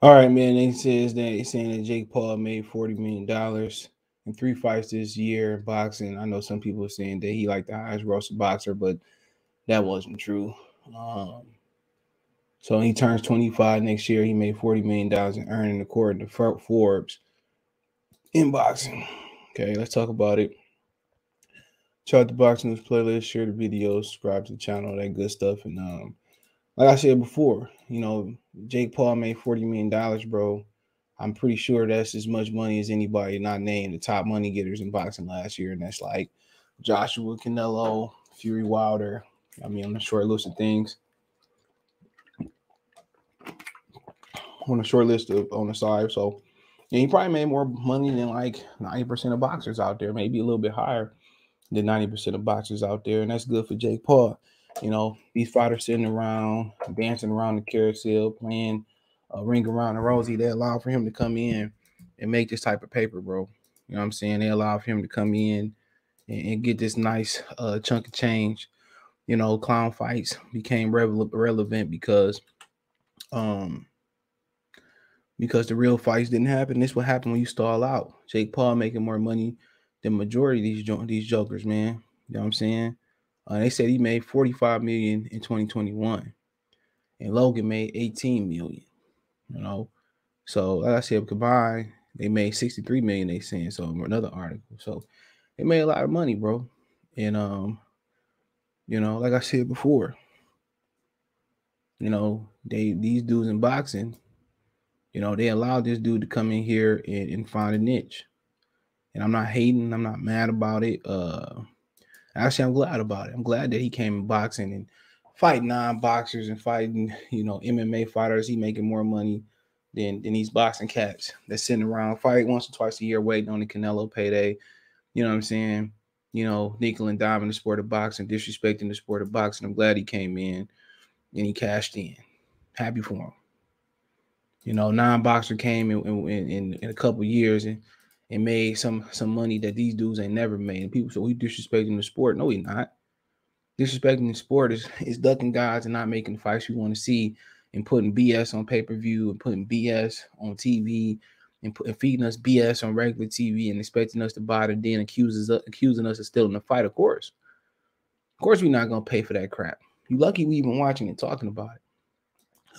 All right, man. They saying that Jake Paul made $40 million in 3 fights this year in boxing. I know some people are saying that he like the highest roster boxer, but that wasn't true. Um, so he turns 25 next year. He made $40 million in earning according to Forbes in boxing. Okay, let's talk about it. Check out the boxing news playlist, share the video, subscribe to the channel, that good stuff. And like I said before, Jake Paul made $40 million, bro. I'm pretty sure that's as much money as anybody not named the top money getters in boxing last year, and that's like Joshua, Canelo, Fury, Wilder. I mean, on the short list of things, on the short list of on the side. So, yeah, he probably made more money than like 90% of boxers out there, maybe a little bit higher than 90% of boxers out there, and that's good for Jake Paul. These fighters sitting around, dancing around the carousel, playing Ring Around the Rosie. They allow for him to come in and make this type of paper, bro. You know what I'm saying? They allow for him to come in and get this nice chunk of change. Clown fights became relevant um, because the real fights didn't happen. This what happened when you stall out. Jake Paul making more money than majority of these jokers, man. You know what I'm saying? They said he made 45 million in 2021, and Logan made 18 million. So like I said, combined they made 63 million. They saying so. Another article, so they made a lot of money, bro. And like I said before, these dudes in boxing, they allowed this dude to come in here and find a niche. And I'm not hating. I'm not mad about it. Actually, I'm glad about it. I'm glad that he came in boxing and fighting non-boxers and fighting, MMA fighters. He making more money than these boxing cats that's sitting around, fight once or twice a year, waiting on the Canelo payday. You know what I'm saying? Nickel and diming the sport of boxing, disrespecting the sport of boxing. I'm glad he came in and he cashed in. Happy for him. Non-boxer came in a couple years and made some money that these dudes ain't never made. And people say, we disrespecting the sport. No, we not. Disrespecting the sport is ducking guys and not making the fights you want to see and putting BS on pay-per-view and putting BS on TV and feeding us BS on regular TV and expecting us to buy it, then accusing us of stealing the fight, of course. Of course, we're not going to pay for that crap. You lucky we even watching and talking about it.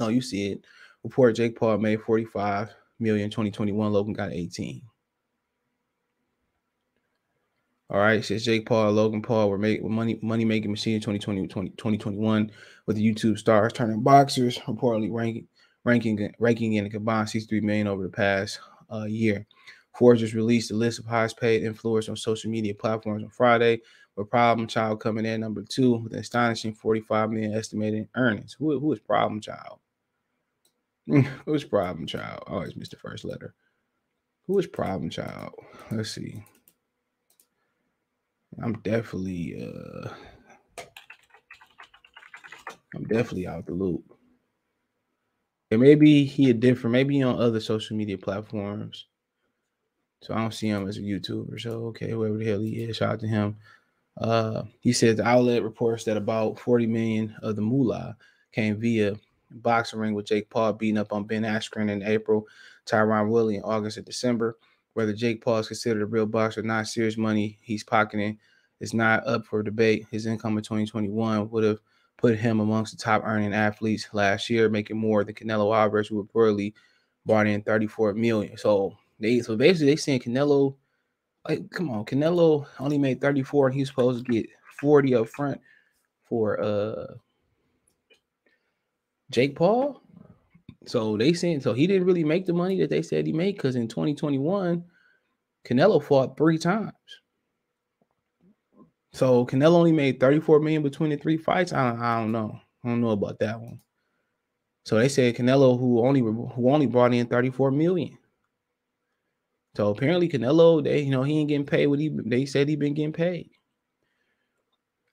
Oh, you see it. Report Jake Paul made 45 million in 2021. Logan got 18. All right, says Jake Paul and Logan Paul were money making machine in 2021 with the YouTube stars turning boxers, reportedly ranking in a combined 63 million over the past year. Forbes just released a list of highest paid influencers on social media platforms on Friday, with Problem Child coming in number 2 with an astonishing 45 million estimated earnings. Who is Problem Child? Who is Problem Child? I always missed the first letter. Who is Problem Child? Let's see. I'm definitely out the loop. And maybe he maybe on other social media platforms. So I don't see him as a YouTuber. So okay, whoever the hell he is, shout out to him. He said the outlet reports that about 40 million of the moolah came via boxing ring with Jake Paul beating up on Ben Askren in April, Tyron Woodley in August and December. Whether Jake Paul is considered a real boxer or not, serious money he's pocketing is not up for debate. His income in 2021 would have put him amongst the top earning athletes last year, making more than Canelo Alvarez, who reportedly brought in 34 million. So basically they saying Canelo, like, come on, Canelo only made 34 and he's supposed to get 40 up front for Jake Paul. So they saying he didn't really make the money that they said he made, because in 2021 Canelo fought 3 times. So Canelo only made 34 million between the 3 fights. I don't know. I don't know about that one. So they said Canelo who only brought in 34 million. So apparently Canelo, he ain't getting paid what they said he been getting paid.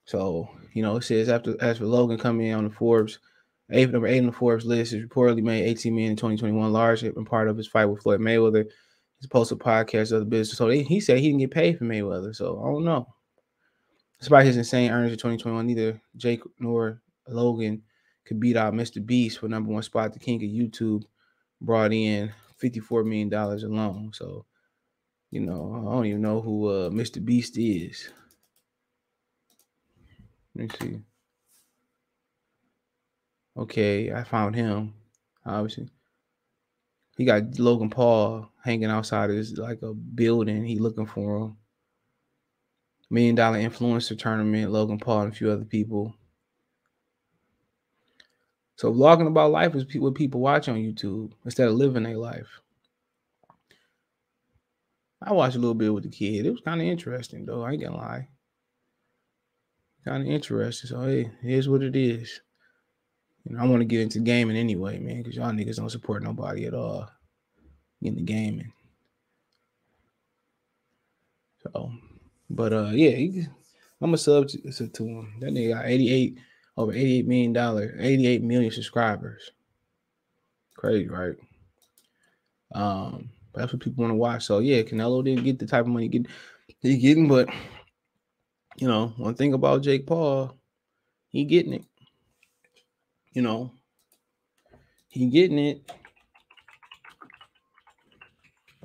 So, it says as for Logan coming in on the Forbes, number 8 on the Forbes list, is reportedly made 18 million in 2021, largely in part of his fight with Floyd Mayweather. He's posted podcasts of the business. So he said he didn't get paid for Mayweather. So I don't know. Despite his insane earnings in 2021, neither Jake nor Logan could beat out Mr. Beast for number 1 spot, the king of YouTube, brought in $54 million alone. So, I don't even know who Mr. Beast is. Let me see. Okay, I found him. Obviously, he got Logan Paul hanging outside of this like a building. He looking for him. $1 million influencer tournament. Logan Paul and a few other people. So vlogging about life is what people watch on YouTube instead of living their life. I watched a little bit with the kid. It was kind of interesting, though. I ain't gonna lie. Kind of interesting. So, hey, it is what it is. I want to get into gaming anyway, man, because y'all niggas don't support nobody at all in the gaming. So, but yeah, I'm a sub to him. That nigga got over $88 million, 88 million subscribers. Crazy, right? That's what people want to watch. So yeah, Canelo didn't get the type of money he's getting, but one thing about Jake Paul, he getting it. He getting it.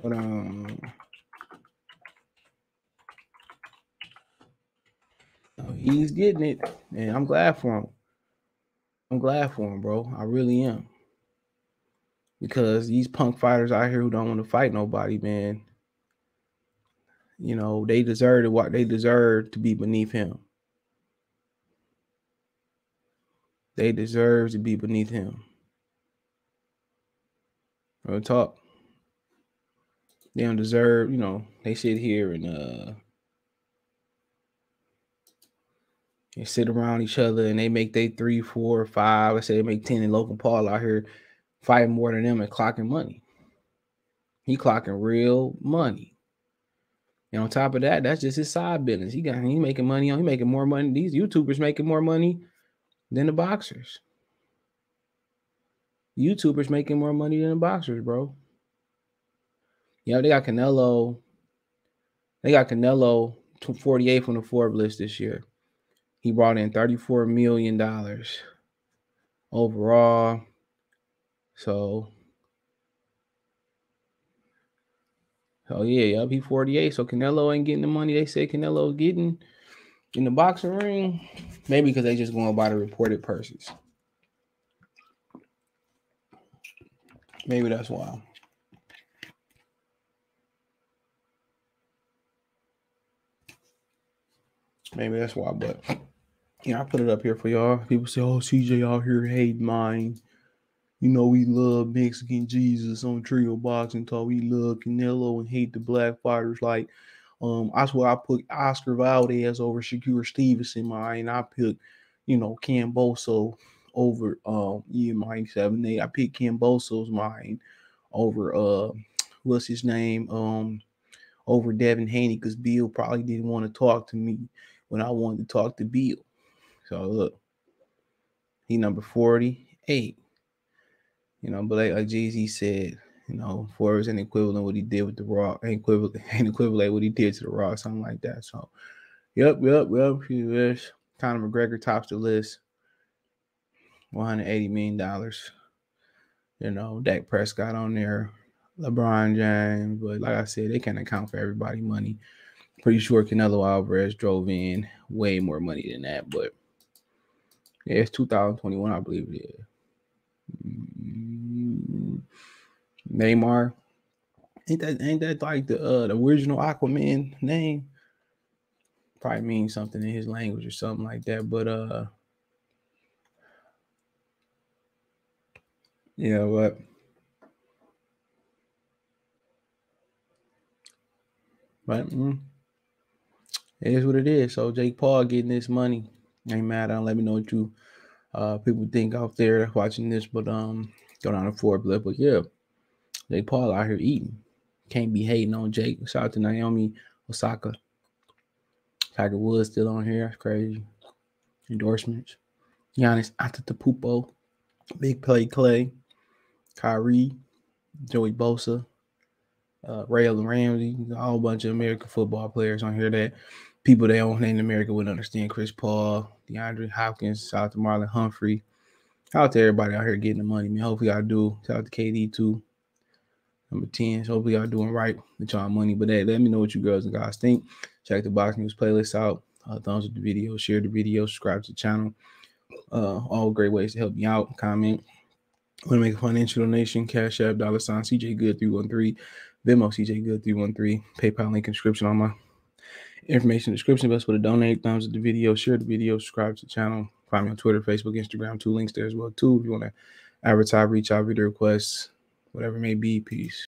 But he's getting it, and I'm glad for him. I'm glad for him, bro. I really am. Because these punk fighters out here who don't want to fight nobody, man, they deserve to be beneath him. They deserve to be beneath him. Real talk. They don't deserve, they sit here and they sit around each other and they make they 3, 4, 5. Let's say they make 10, and Logan Paul out here fighting more than them and clocking money. He clocking real money. And on top of that, that's just his side business. He making money he making more money. These YouTubers making more money than the boxers. YouTubers making more money than the boxers, bro. They got Canelo. They got Canelo 48 from the Forbes list this year. He brought in $34 million overall. So yeah, he 48. So Canelo ain't getting the money they say Canelo's getting in the boxing ring. Maybe because they just going by the reported purses. Maybe that's why. Maybe that's why, but I put it up here for y'all. People say, "Oh, CJ out here hate mine. We love Mexican Jesus on Trio Boxing Talk. We love Canelo and hate the black fighters." Like, I swear I put Oscar Valdez over Shakur Stevenson. Mine. I picked, Camboso over mine 7-8. I picked Camboso's mine over what's his name? Over Devin Haney, because Bill probably didn't want to talk to me when I wanted to talk to Bill. So look, he number 48. But like Jay-Z said, Forbes ain't equivalent what he did with the Rock, ain't equivalent what he did to the Rock, something like that. So, yep. Conor McGregor tops the list, $180 million. Dak Prescott on there, LeBron James, but like I said, they can't account for everybody's money. Pretty sure Canelo Alvarez drove in way more money than that, but yeah, it's 2021, I believe it is. Neymar, ain't that like the original Aquaman name? Probably means something in his language or something like that. But yeah, but it is what it is. So Jake Paul getting this money. Ain't mad. Let me know what you people think out there watching this. But go down the floor, but yeah, Jake Paul out here eating. Can't be hating on Jake. Shout out to Naomi Osaka. Tiger Woods still on here. That's crazy. Endorsements. Giannis Antetokounmpo. Big Play Clay. Kyrie. Joey Bosa. Raylan Ramsey. A whole bunch of American football players on here that people that own in America would understand. Chris Paul. DeAndre Hopkins. Shout out to Marlon Humphrey. Shout out to everybody out here getting the money, man. Hopefully I do. Shout out to KD too. Number 10. So hopefully y'all doing right with y'all money. But hey, let me know what you girls and guys think. Check the Box News playlist out. Thumbs up the video, share the video, subscribe to the channel. All great ways to help me out. Comment. Want to make a financial donation? Cash App, $ CJ Good 313, Venmo CJ Good 313, PayPal link in description on my information description. Best way to donate. Thumbs up the video, share the video, subscribe to the channel. Find me on Twitter, Facebook, Instagram. 2 links there as well too. If you want to advertise, reach out, video requests, whatever it may be. Peace.